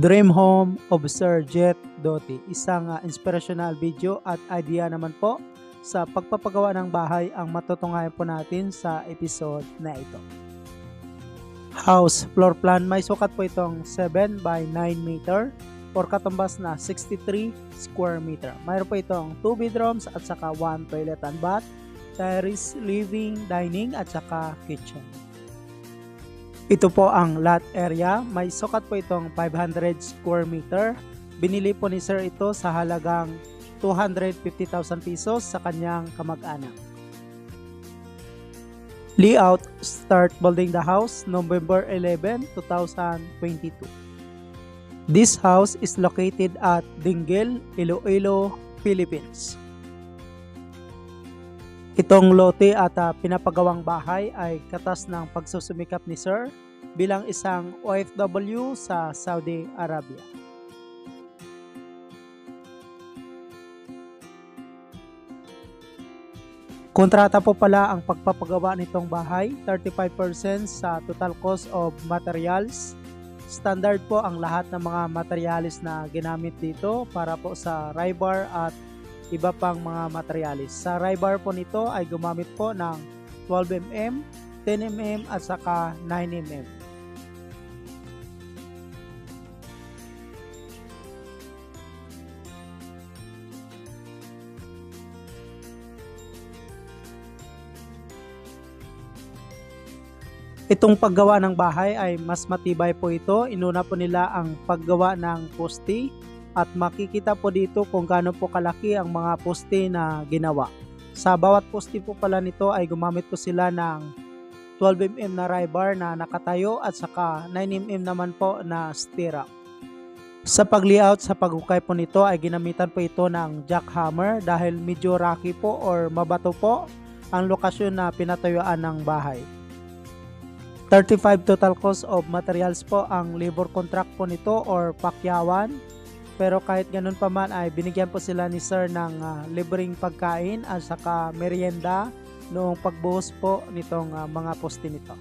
Dream Home of Sir Jet Doty. Isang inspirational video at idea naman po sa pagpapagawa ng bahay ang matutunghayan po natin sa episode na ito. House floor plan, may sukat po itong 7 by 9 meter or katumbas na 63 square meter. Mayroon po itong 2 bedrooms at saka 1 toilet and bath, terrace, living, dining at saka kitchen. Ito po ang lot area. May sukat po itong 500 square meter. Binili po ni Sir ito sa halagang 250,000 pesos sa kanyang kamag-anak. Layout, start building the house November 11, 2022. This house is located at Dinggil, Iloilo, Philippines. Itong lote at pinapagawang bahay ay katas ng pagsusumikap ni Sir bilang isang OFW sa Saudi Arabia. Kontrata po pala ang pagpapagawa nitong bahay, 35% sa total cost of materials. Standard po ang lahat ng mga materials na ginamit dito para po sa rebar at iba pang mga materialis. Sa rebar po nito ay gumamit po ng 12mm, 10mm at saka 9mm. Itong paggawa ng bahay ay mas matibay po ito. Inuna po nila ang paggawa ng poste. At makikita po dito kung gaano po kalaki ang mga poste na ginawa. Sa bawat poste po pala nito ay gumamit po sila ng 12mm na rebar na nakatayo at saka 9mm naman po na stirrup. Sa pag-layout, sa paghukay po nito ay ginamitan po ito ng jackhammer dahil medyo rocky po or mabato po ang lokasyon na pinatayuan ng bahay. 35 total cost of materials po ang labor contract po nito or pakyawan. Pero kahit ganun pa man ay binigyan po sila ni Sir ng libreng pagkain at saka merienda noong pagbuhos po nitong mga poste nito.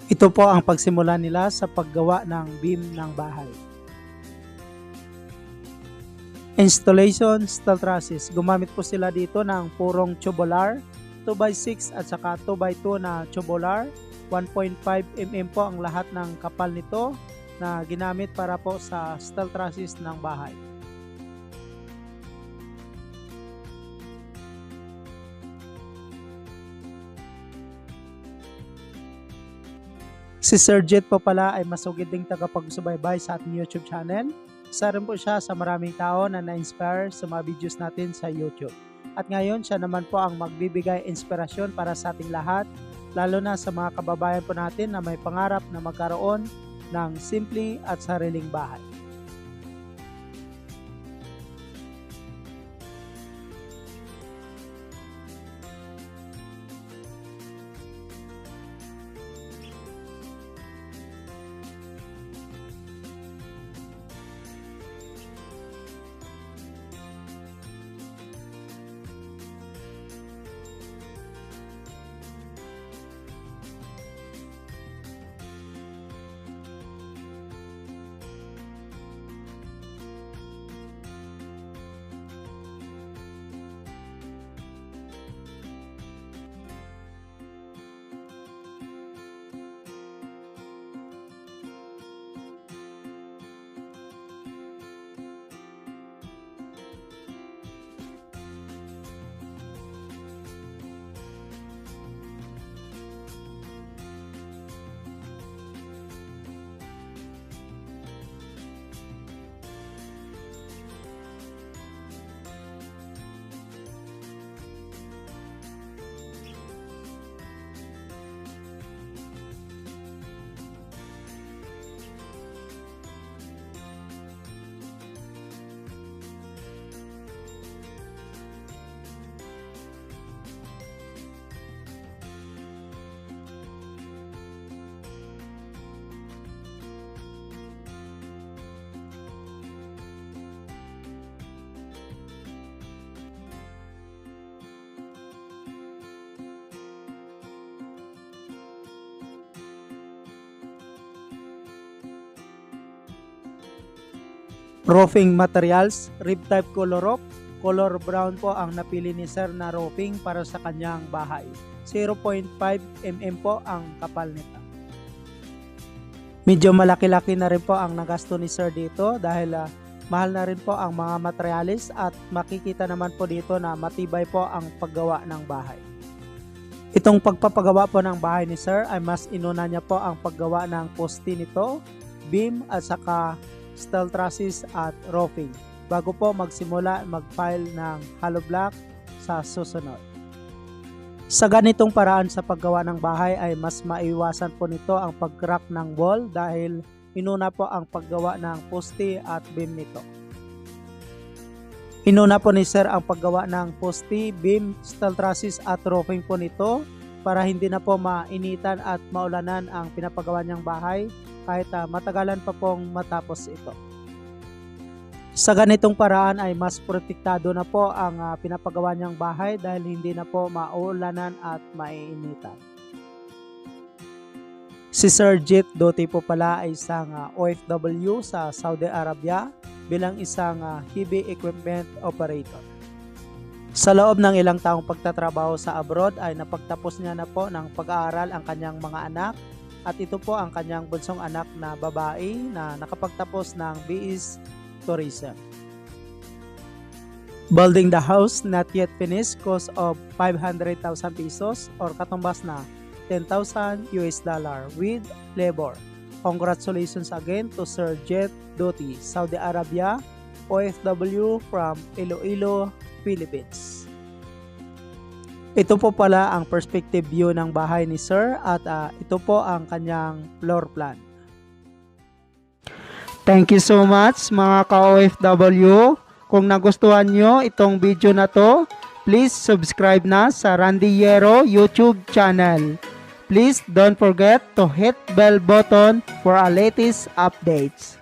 Ito po ang pagsimula nila sa paggawa ng beam ng bahay. Installation, steel trusses. Gumamit po sila dito ng purong tubular, 2x6 at saka 2x2 na tubular. 1.5mm po ang lahat ng kapal nito na ginamit para po sa steel trusses ng bahay. Si Sir Jet po pala ay masugid ding tagapagsubaybay sa ating YouTube channel. Isa rin po siya sa maraming tao na na-inspire sa mga videos natin sa YouTube. At ngayon siya naman po ang magbibigay inspirasyon para sa ating lahat, lalo na sa mga kababayan po natin na may pangarap na magkaroon ng simple at sariling bahay. Roofing materials, rib type color roof. Color brown po ang napili ni sir na roofing para sa kanyang bahay. 0.5 mm po ang kapal nito. Medyo malaki-laki na rin po ang nagasto ni sir dito dahil mahal na rin po ang mga materialis at makikita naman po dito na matibay po ang paggawa ng bahay. Itong pagpapagawa po ng bahay ni sir ay mas inuna niya po ang paggawa ng poste nito, beam at saka steel trusses at roofing bago po magsimula mag-pile ng hollow block sa susunod. Sa ganitong paraan sa paggawa ng bahay ay mas maiwasan po nito ang pag-crack ng wall dahil inuna po ang paggawa ng poste at beam nito. Inuna po ni sir ang paggawa ng poste, beam, steel trusses at roofing po nito para hindi na po mainitan at maulanan ang pinapagawa niyang bahay kahit matagalan pa pong matapos ito. Sa ganitong paraan ay mas protektado na po ang pinapagawa niyang bahay dahil hindi na po maulanan at maiinitan. Si Sir Jet Doty po pala ay isang OFW sa Saudi Arabia bilang isang heavy equipment operator. Sa loob ng ilang taong pagtatrabaho sa abroad ay napagtapos niya na po ng pag-aaral ang kanyang mga anak at ito po ang kanyang bunsong anak na babae na nakapagtapos ng BS Tourism. Building the house not yet finished cost of 500,000 pesos or katumbas na $10,000 with labor. Congratulations again to Sir Jet Doty, Saudi Arabia, OFW from Iloilo, Philippines. Ito po pala ang perspective view ng bahay ni Sir at ito po ang kanyang floor plan. Thank you so much mga ka-OFW. Kung nagustuhan nyo itong video na to, please subscribe na sa Randy Yero YouTube channel. Please don't forget to hit bell button for our latest updates.